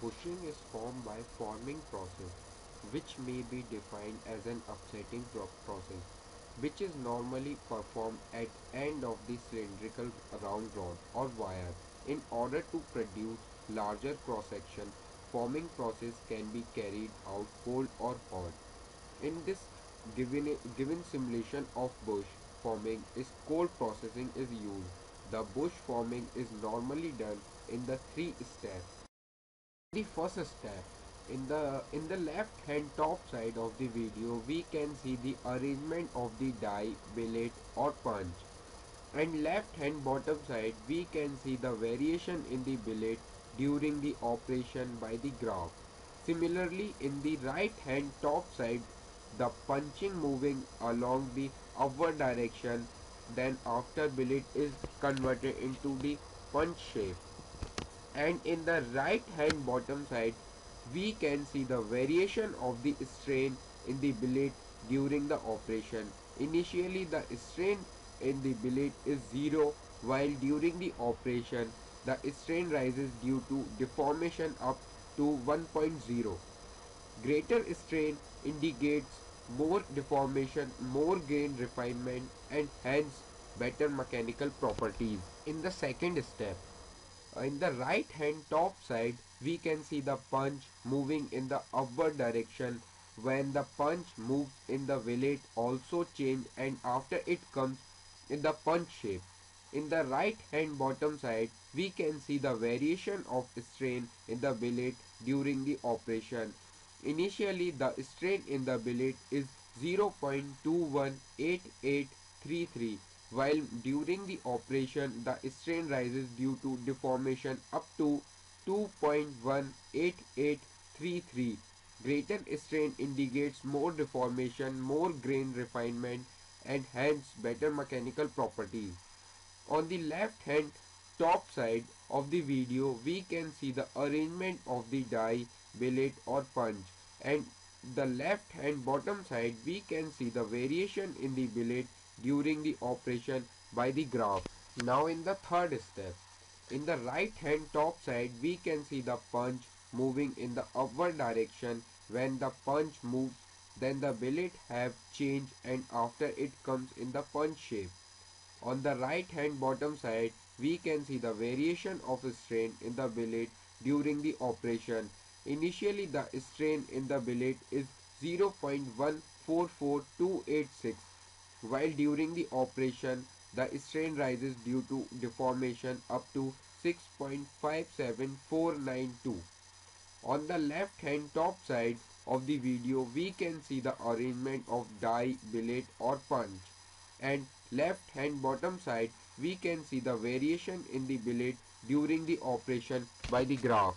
Bushing is formed by forming process, which may be defined as an upsetting process, which is normally performed at end of the cylindrical round rod or wire in order to produce larger cross section. Forming process can be carried out cold or hot. In this given simulation of bush forming is cold processing is used. The bush forming is normally done in the three steps. The first step, in the left hand top side of the video we can see the arrangement of the die, billet or punch, and left hand bottom side we can see the variation in the billet during the operation by the graph. Similarly, in the right hand top side, the punching moving along the upward direction, then after billet is converted into the punch shape. And in the right hand bottom side we can see the variation of the strain in the billet during the operation. Initially the strain in the billet is 0, while during the operation the strain rises due to deformation up to 1.0. Greater strain indicates more deformation, more grain refinement, and hence better mechanical properties. In the second step, in the right hand top side we can see the punch moving in the upward direction. When the punch moves in the billet also change, and after it comes in the punch shape. In the right hand bottom side we can see the variation of strain in the billet during the operation. Initially the strain in the billet is 0.218833, while during the operation the strain rises due to deformation up to 2.18833. Greater strain indicates more deformation, more grain refinement, and hence better mechanical properties. On the left hand top side of the video we can see the arrangement of the die, billet or punch, and the left hand bottom side we can see the variation in the billet during the operation by the graph. Now in the third step, in the right hand top side we can see the punch moving in the upward direction. When the punch moves, then the billet have changed, and after it comes in the punch shape. On the right hand bottom side we can see the variation of strain in the billet during the operation. Initially the strain in the billet is 0.144286, while during the operation the strain rises due to deformation up to 6.57492. On the left hand top side of the video we can see the arrangement of die, billet or punch, and left hand bottom side we can see the variation in the billet during the operation by the graph.